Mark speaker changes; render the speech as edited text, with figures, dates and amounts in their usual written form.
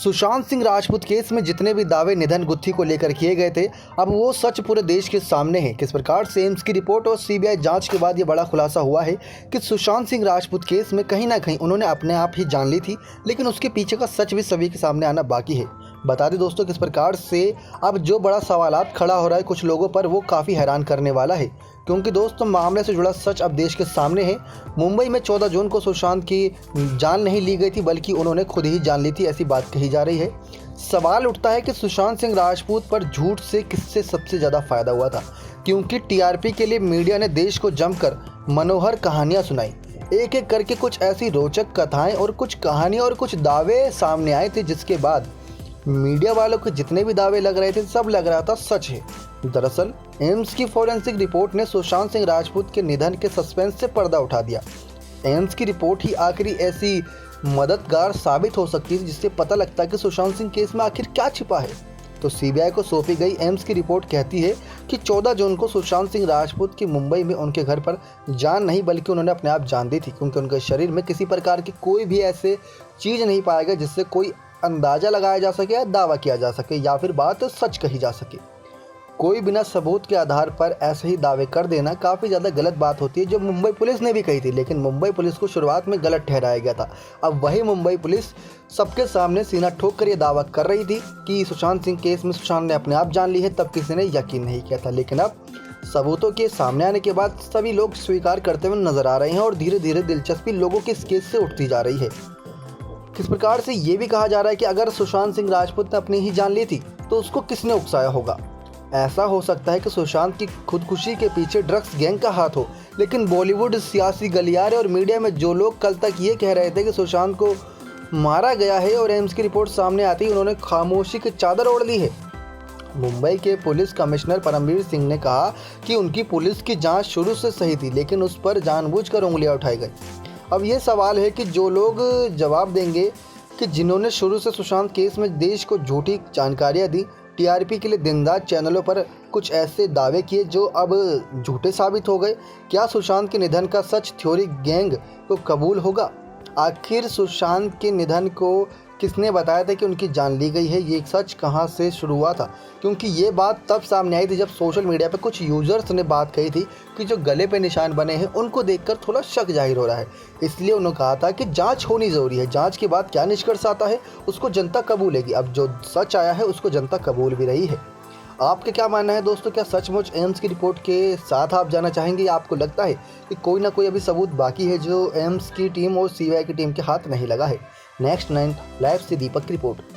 Speaker 1: Sushant Singh Rajput case में जितने भी दावे निधन गुत्थी को लेकर किए गए थे, अब वो सच पूरे देश के सामने है। किस प्रकार से एम्स की रिपोर्ट और सीबीआई जांच के बाद ये बड़ा खुलासा हुआ है कि सुशांत सिंह राजपूत केस में कहीं ना कहीं उन्होंने अपने आप ही जान ली थी, लेकिन उसके पीछे का सच भी सभी के सामने आना बाकी है। बता दें दोस्तों, किस प्रकार से अब जो बड़ा सवालात खड़ा हो रहा है कुछ लोगों पर, वो काफ़ी हैरान करने वाला है, क्योंकि दोस्तों मामले से जुड़ा सच अब देश के सामने है। मुंबई में 14 जून को सुशांत की जान नहीं ली गई थी, बल्कि उन्होंने खुद ही जान ली थी, ऐसी बात कही जा रही है। सवाल उठता है कि सुशांत सिंह राजपूत पर झूठ से किससे सबसे ज़्यादा फायदा हुआ था, क्योंकि टीआरपी के लिए मीडिया ने देश को जमकर मनोहर कहानियाँ सुनाई। एक एक करके कुछ ऐसी रोचक कथाएं और कुछ कहानियाँ और कुछ दावे सामने आए थे, जिसके बाद मीडिया वालों के जितने भी दावे लग रहे थे सब लग रहा था सच है। दरअसल एम्स की फॉरेंसिक रिपोर्ट ने सुशांत सिंह राजपूत के निधन के सस्पेंस से पर्दा उठा दिया। एम्स की रिपोर्ट ही आखिरी ऐसी मददगार साबित हो सकती है जिससे पता लगता है कि सुशांत सिंह केस में आखिर क्या छिपा है। तो सीबीआई को सौंपी गई एम्स की रिपोर्ट कहती है कि 14 जून को सुशांत सिंह राजपूत की मुंबई में उनके घर पर जान नहीं, बल्कि उन्होंने अपने आप जान दी थी, क्योंकि उनके शरीर में किसी प्रकार की कोई भी ऐसे चीज़ नहीं पाया गया जिससे कोई अंदाज़ा लगाया जा सके या दावा किया जा सके या फिर बात सच कही जा सके। कोई बिना सबूत के आधार पर ऐसे ही दावे कर देना काफ़ी ज़्यादा गलत बात होती है, जो मुंबई पुलिस ने भी कही थी, लेकिन मुंबई पुलिस को शुरुआत में गलत ठहराया गया था। अब वही मुंबई पुलिस सबके सामने सीना ठोक कर ये दावा कर रही थी कि सुशांत सिंह केस में सुशांत ने अपने आप जान ली है, तब किसी ने यकीन नहीं किया था। लेकिन अब सबूतों के सामने आने के बाद सभी लोग स्वीकार करते हुए नजर आ रहे हैं और धीरे धीरे दिलचस्पी लोगों के इस केस से उठती जा रही है। किस प्रकार से ये भी कहा जा रहा है कि अगर सुशांत सिंह राजपूत ने अपनी ही जान ली थी तो उसको किसने उकसाया होगा। ऐसा हो सकता है कि सुशांत की खुदकुशी के पीछे ड्रग्स गैंग का हाथ हो, लेकिन बॉलीवुड, सियासी गलियारे और मीडिया में जो लोग कल तक ये कह रहे थे कि सुशांत को मारा गया है और एम्स की रिपोर्ट सामने आती, उन्होंने खामोशी की चादर ओढ़ ली है। मुंबई के पुलिस कमिश्नर परमवीर सिंह ने कहा कि उनकी पुलिस की जाँच शुरू से सही थी, लेकिन उस पर जानबूझकर उंगलियां उठाई गई। अब ये सवाल है कि जो लोग जवाब देंगे कि जिन्होंने शुरू से सुशांत केस में देश को झूठी जानकारियां दी, टीआरपी के लिए दिनरात चैनलों पर कुछ ऐसे दावे किए जो अब झूठे साबित हो गए, क्या सुशांत के निधन का सच थ्योरी गैंग को कबूल होगा? आखिर सुशांत के निधन को किसने बताया था कि उनकी जान ली गई है? ये सच कहां से शुरू हुआ था? क्योंकि ये बात तब सामने आई थी जब सोशल मीडिया पे कुछ यूजर्स ने बात कही थी कि जो गले पे निशान बने हैं उनको देखकर थोड़ा शक जाहिर हो रहा है, इसलिए उन्होंने कहा था कि जांच होनी ज़रूरी है। जांच के बाद क्या निष्कर्ष आता है उसको जनता कबूलेगी। अब जो सच आया है उसको जनता कबूल भी रही है। आपका क्या मानना है दोस्तों? क्या सचमुच एम्स की रिपोर्ट के साथ आप जाना चाहेंगे या आपको लगता है कि कोई ना कोई अभी सबूत बाकी है जो एम्स की टीम और सीबीआई की टीम के हाथ नहीं लगा है? नेक्स्ट 9 लाइव से दीपक की रिपोर्ट।